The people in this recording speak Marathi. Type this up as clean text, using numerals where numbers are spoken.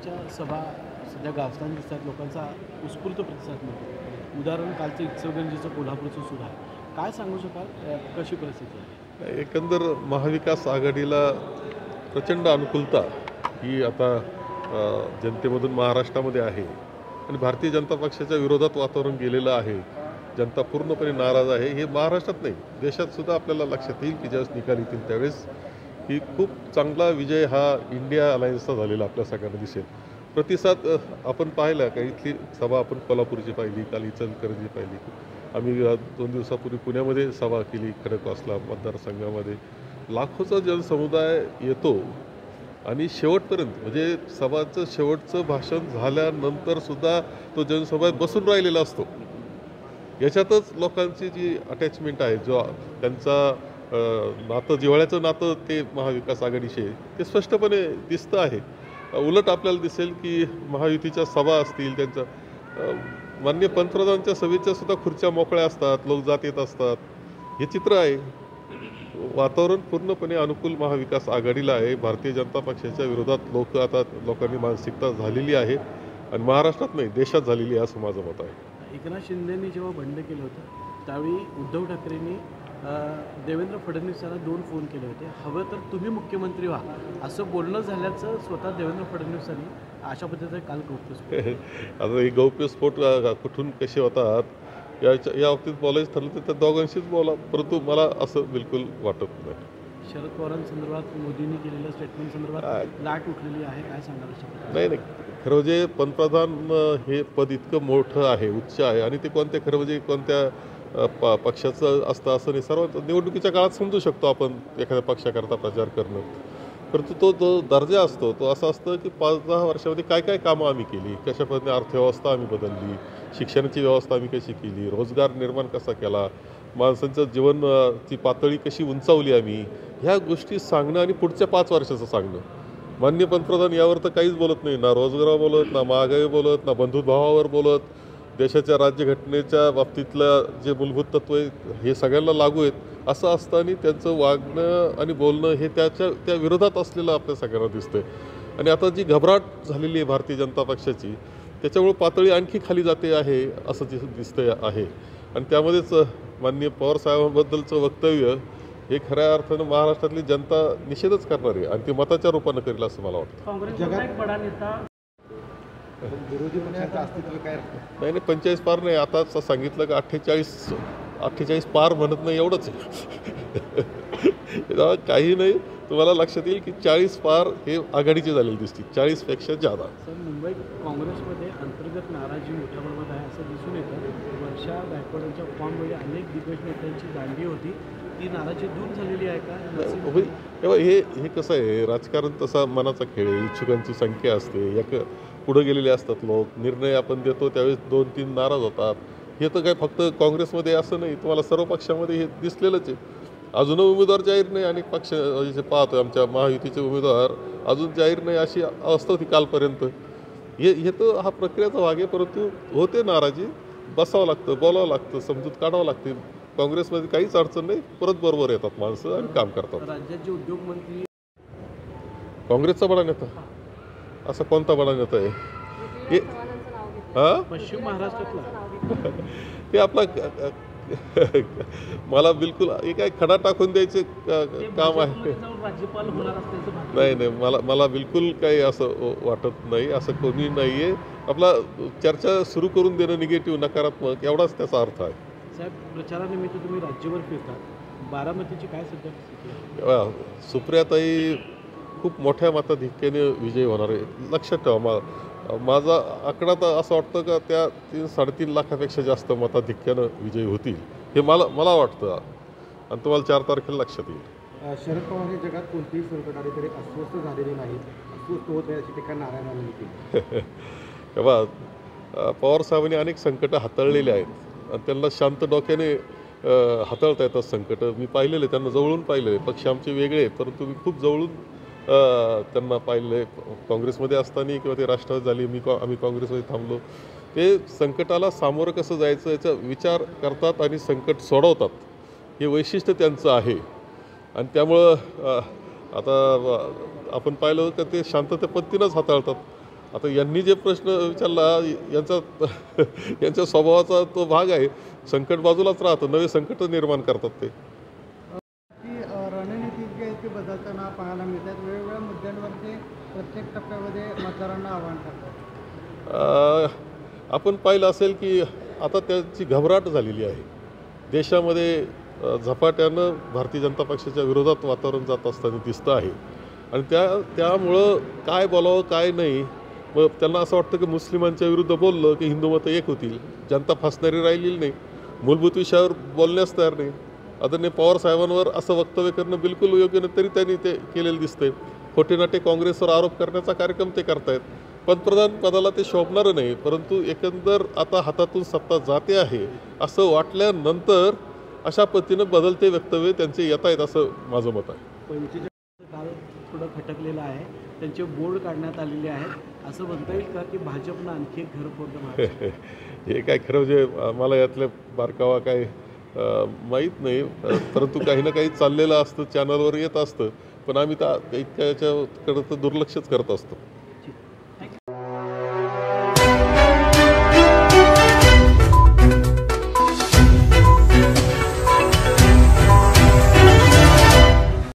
पक्षाच्या सभा सध्या गाजताना दिसतात, लोकांचा उत्स्फूर्त प्रतिसाद मिळतो. उदाहरण कालचं इचलकरंजीचं, कोल्हापूरचं सुद्धा आहे. काय सांगू शकाल, कशी परिस्थिती आहे? एकंदर महाविकास आघाडीला प्रचंड अनुकूलता ही आता जनतेमधून महाराष्ट्रामध्ये आहे आणि भारतीय जनता पक्षाच्या विरोधात वातावरण गेलेलं आहे. जनता पूर्णपणे नाराज आहे. हे महाराष्ट्रात नाही, देशात सुद्धा आपल्याला लक्षात येईल की ज्यावेळेस निकाल येतील त्यावेळेस की खूप चांगला विजय हा इंडिया अलायन्सचा झालेला आपल्या सगळ्यांना दिसेल. प्रतिसाद आपण पाहिला का? इथली सभा आपण कोल्हापूरची पाहिली, काल इचलकरंजी पाहिली. आम्ही 2 दिवसापूर्वी पुण्यामध्ये सभा केली, खडकवासला मतदारसंघामध्ये. लाखोचा जनसमुदाय येतो आणि शेवटपर्यंत म्हणजे सभाचं शेवटचं भाषण झाल्यानंतरसुद्धा तो जनसमुदाय बसून राहिलेला असतो. याच्यातच लोकांची जी अटॅचमेंट आहे, जो त्यांचा नातं, जिव्हाळ्याचं नातं ते महाविकास आघाडीशी आहे, ते स्पष्टपणे दिसतं आहे. उलट आपल्याला दिसेल की महायुतीच्या सभा असतील, त्यांच्या माननीय पंतप्रधानांच्या सभेच्या सुद्धा खुर्च्या मोकळ्या असतात, लोक जात येत असतात. हे चित्र आहे. वातावरण पूर्णपणे अनुकूल महाविकास आघाडीला आहे. भारतीय जनता पक्षाच्या विरोधात लोकांनी मानसिकता झालेली आहे आणि महाराष्ट्रात नाही, देशात झालेली आहे असं माझं मत आहे. एकनाथ शिंदेंनी जेव्हा बंड केलं होतं त्यावेळी उद्धव ठाकरेंनी देवेंद्र फडणवीसांना 2 फोन केले होते. हवं तर तुम्ही मुख्यमंत्री व्हा असं बोलणं झाल्याचं स्वतः देवेंद्र फडणवीसांनी अशा पद्धतीने काल गौप्यस्फोट आता हे गौप्यस्फोट कुठून कसे होतात या बाबतीत बोलायचं ठरलं तर त्या दोघांशीच बोला, परंतु मला असं बिलकुल वाटत नाही. शरद पवारांसंदर्भात मोदींनी केलेल्या स्टेटमेंट संदर्भात लाट उठलेली आहे, काय सांगाल? नाही, खरं म्हणजे पंतप्रधान हे पद इतकं मोठं आहे, उच्च आहे आणि ते खरं म्हणजे कोणत्या पक्षाचं असतं असं नाही. सर्व निवडणुकीच्या काळात समजू शकतो आपण एखाद्या पक्षाकरता प्रचार करणं, परंतु तो जो दर्जा असतो तो असं असतं की 5-10 वर्षामध्ये काय काय कामं आम्ही केली, कशा पद्धतीने अर्थव्यवस्था आम्ही बदलली, शिक्षणाची व्यवस्था आम्ही कशी केली, रोजगार निर्माण कसा केला, माणसांचं जीवनची पातळी कशी उंचावली आम्ही, ह्या गोष्टी सांगणं आणि पुढच्या 5 वर्षाचं सांगणं. माननीय पंतप्रधान यावर तर काहीच बोलत नाही, ना रोजगारावर बोलत, ना महागाई बोलत, ना बंधुभावावर बोलत. देशाच्या राज्यघटनेच्या बाबतीतलं जे मूलभूत तत्त्व आहे हे सगळ्यांना लागू आहेत. असं असताना त्यांचं वागणं आणि बोलणं हे त्या विरोधात असलेलं आपल्या सगळ्यांना दिसतंय. आणि आता जी घबराट झालेली आहे भारतीय जनता पक्षाची, त्याच्यामुळे पातळी आणखी खाली जाते आहे असं दिसतंय आहे. आणि त्यामध्येच माननीय पवारसाहेबांबद्दलचं वक्तव्य हे खऱ्या अर्थानं महाराष्ट्रातली जनता निषेधच करणार आहे आणि ती मताच्या रूपानं करेल असं मला वाटतं. विरोधी पक्षाचं अस्तित्व काय? नाही, 45 पार नाही. आता सांगितलं का 48 पार म्हणत नाही, एवढंच आहे. काही नाही, तुम्हाला लक्षात येईल की 40 पार हे आघाडीचे झालेले दिसतील, 40पेक्षा जादा. सर, मुंबईत काँग्रेसमध्ये अंतर्गत नाराजी मोठ्या प्रमाणात आहे असं दिसून येतं. वर्षा गायकवाडांच्या फॉर्ममध्ये अनेक दिग्गज नेत्यांची दांडी होती, ती नाराजी दूर झालेली आहे का? तेव्हा हे कसं आहे, राजकारण तसा मनाचा खेळ आहे. इच्छुकांची संख्या असते, पुढे गेलेले असतात लोक. निर्णय आपण देतो त्यावेळेस 2-3 नाराज होतात. हे तर काय फक्त काँग्रेसमध्ये असं नाही, तुम्हाला सर्व पक्षामध्ये हे दिसलेलंच आहे. अजून उमेदवार जाहीर नाही, अनेक पक्ष जे पाहतोय आमच्या महायुतीचे उमेदवार अजून जाहीर नाही, अशी अवस्था होती कालपर्यंत. हे तर हा प्रक्रियाचा भाग आहे. परंतु होते नाराजी, बसावं लागतं, बोलावं लागतं, समजूत काढावं लागते. काँग्रेसमध्ये काहीच अडचण नाही, परत बरोबर येतात माणसं आणि काम करतात. राज्याचे उद्योगमंत्री काँग्रेसचा बडा नेता, असा कोणता बडा नेता आहे? हे पश्चिम महाराष्ट्रातला ते आपला मला बिलकुल हे काय खडा टाकून द्यायचे काम आहे. राज्यपाल होणार असल्याचं नाही, मला बिलकुल काही असं वाटत नाही. असं कोणी नाही आहे. आपला चर्चा सुरू करून देणं निगेटिव्ह, नकारात्मक, एवढाच त्याचा अर्थ आहे. साहेब, प्रचारानिमित्त तुम्ही राज्यभर फिरतात. बारामतीची काय सध्या स्थिती आहे? सुप्रियाताई खूप मोठ्या मताधिक्याने विजयी होणार आहे. लक्षात ठेवा, माझा आकडा तर असं वाटतं का त्या 3-3.5 लाखापेक्षा जास्त मताधिक्यानं विजयी होतील, हे मला वाटतं. आणि तुम्हाला 4 तारखेला लक्षात येईल. शरद पवार हे जगात कोणतीही संकट आले तरी अस्वस्थ झालेले नाही, अस्वस्थ होत आहे अशी टीका नारायणांनी केली. तेव्हा पवारसाहेबांनी अनेक संकटं हाताळलेली आहेत आणि त्यांना शांत डोक्याने हाताळता येतात संकटं. मी पाहिलेले, त्यांना जवळून पाहिलेले. पक्ष आमचे वेगळे आहेत, परंतु मी खूप जवळून त्यांना पाहिलं आहे. काँग्रेसमध्ये असताना किंवा ते राष्ट्रवादी झाली, आम्ही काँग्रेसमध्ये थांबलो. ते संकटाला सामोरं कसं जायचं याचा विचार करतात आणि संकट सोडवतात, हे वैशिष्ट्य त्यांचं आहे. आणि त्यामुळं आता आपण पाहिलं तर ते शांतते पद्धतीनंच हाताळतात. आता यांनी जे प्रश्न विचारला यांचा यांच्या स्वभावाचा तो भाग आहे. संकट बाजूलाच राहतं, नवे संकट निर्माण करतात ते. की रणनीती जी आहे ती बदलताना पाहायला मिळतात. वेगवेगळ्या मुद्द्यांवरती प्रत्येक टप्प्यामध्ये मतदारांना आव्हान करतात. आपण पाहिलं असेल की आता त्याची घबराट झालेली आहे देशामध्ये. झपाट्यानं भारतीय जनता पक्षाच्या विरोधात वातावरण जात असताना दिसतं आहे आणि त्यामुळं काय बोलावं काय नाही. मग त्यांना असं वाटतं की मुस्लिमांच्या विरुद्ध बोललं की हिंदू मतं एक होतील, जनता फसणारी राहिलेली नाही, मूलभूत विषयावर बोलण्यास तयार नाही. आदरणीय पवार साहेबांवर असं वक्तव्य करणं बिलकुल योग्य नाही, तरी त्यांनी ते केलेलं दिसतंय. खोटेनाटे काँग्रेसवर आरोप करण्याचा कार्यक्रम ते करतायत. पंतप्रधान पदाला ते शोभणारं नाही, परंतु एकंदर आता हातातून सत्ता जाते आहे असं वाटल्यानंतर अशा पद्धतीनं बदलते वक्तव्य त्यांचे येत आहेत असं माझं मत आहे. 45 काल थोडं खटकलेलं आहे, त्यांचे बोर्ड काढण्यात आलेले आहेत. असं म्हणता येईल का की भाजपनं आणखी एक घर फोडलं? हे काय खरं म्हणजे मला यातल्या बारकावा काय माहीत नाही, परंतु काही ना काही चाललेलं असतं, चॅनलवर येत असतं, पण आम्ही इतक्या याच्याकडं तर दुर्लक्षच करत असतो.